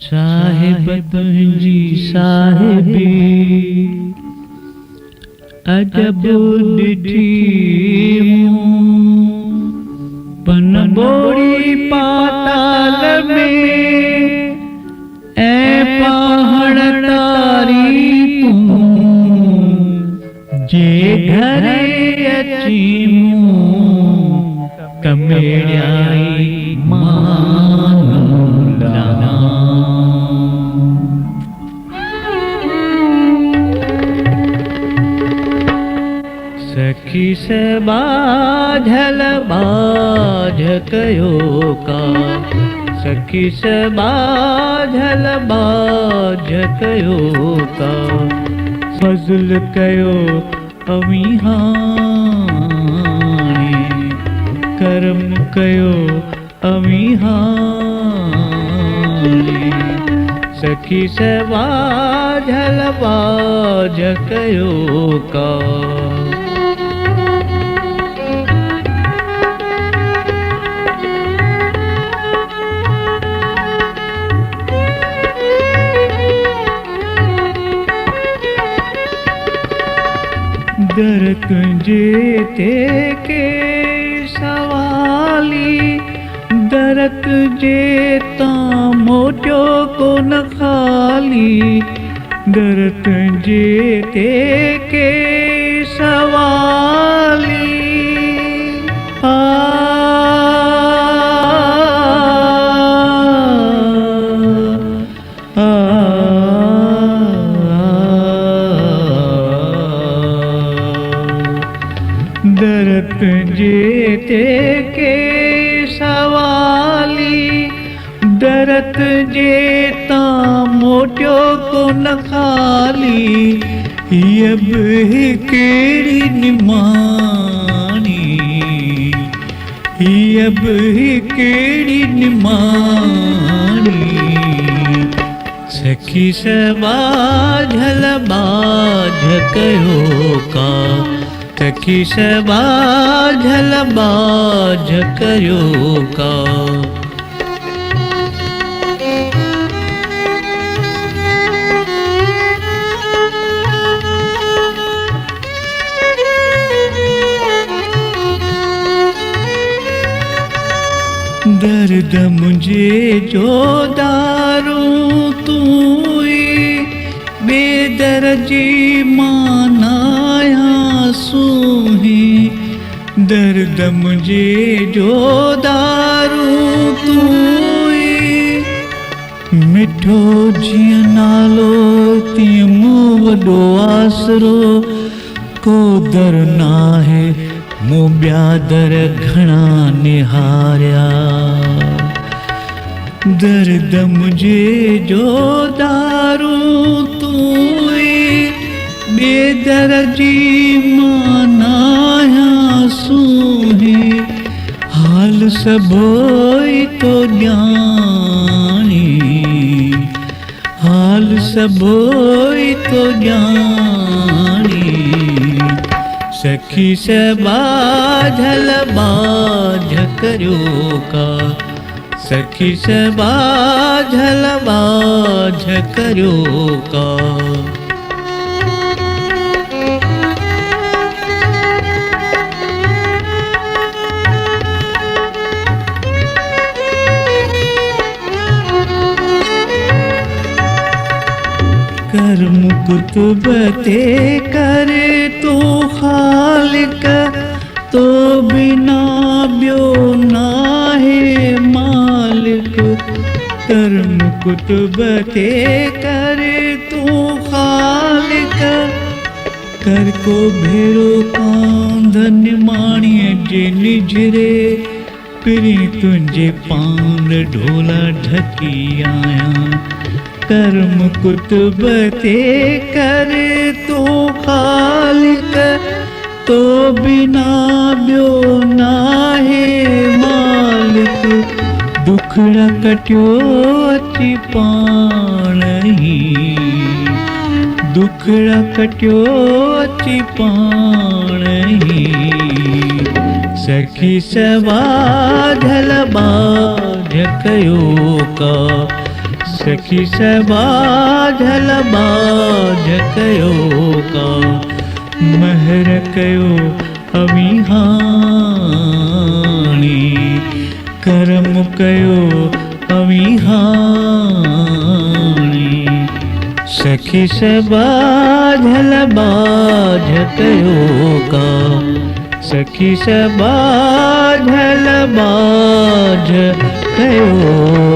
साहिब तुंहिंजी साहिबी अजब ॾिठी पन बोड़ी पाताल में ऐं पहाड़ तारी तूं जे घरे अची कमेड़ाई सखी से बाझल बाझ कयो का सखी से बाझल बाझ कयो का फज़ल कयो अमीहानी करम कयो अमीहानी सखी से बाझल बाझ कयो का दर तुंहिंजे ते के सवाली दर तुंहिंजे तां मोटियो कोन खाली दर तुंहिंजे ते के सवाली दर तुंहिंजे ते के सवाली दर तुंहिंजे तां मोटियो कोन खाली हीअ बि कहिड़ी निमाणी हीअ बि कहिड़ी निमाणी सखी से बाझल बाझ कयो का सखी से बाझल बाझ कयो का दर्द मुझे जो दारू तू बेदर्जी मानाया सूही दर्द मुझे जो दारू तू मिठो जीअं नालो तीअं मूं वॾो आसरो को दर नाहे मूं ॿिया दर घणा निहारिया दर्द मुझे जो दारू तू बेदर्जी मानाया सूही हाल सभोई तो ॼाणी हाल सभोई तो ॼाणी सखी से बाझल बाझ कयो का सखी से बाझल बाझ कयो का कर्म कुतुब ते करे तो खालिक तो बिना ब्यो नाहे मालिक कर्म कुतुब ते करे तो खालिक कर को भेड़ो कांधन माणीअ जे निजरे पिरी तुंहिंजे पान ढोला ढकी आया कर्म कुतुब ते कर तो खालिक तो बिना ब्यो नाहे मालिक दुखड़ा कटियो अची पाण ही दुखड़ा कटियो अची पाण ही सखी सवाझल बाझ कयो का सखी सबाझल बाझ कयो का महर कयो अविहाणी कर्म कयो अविहाणी सखी सबाझल बाझ कयो का सखी सबाझल बाझ कयो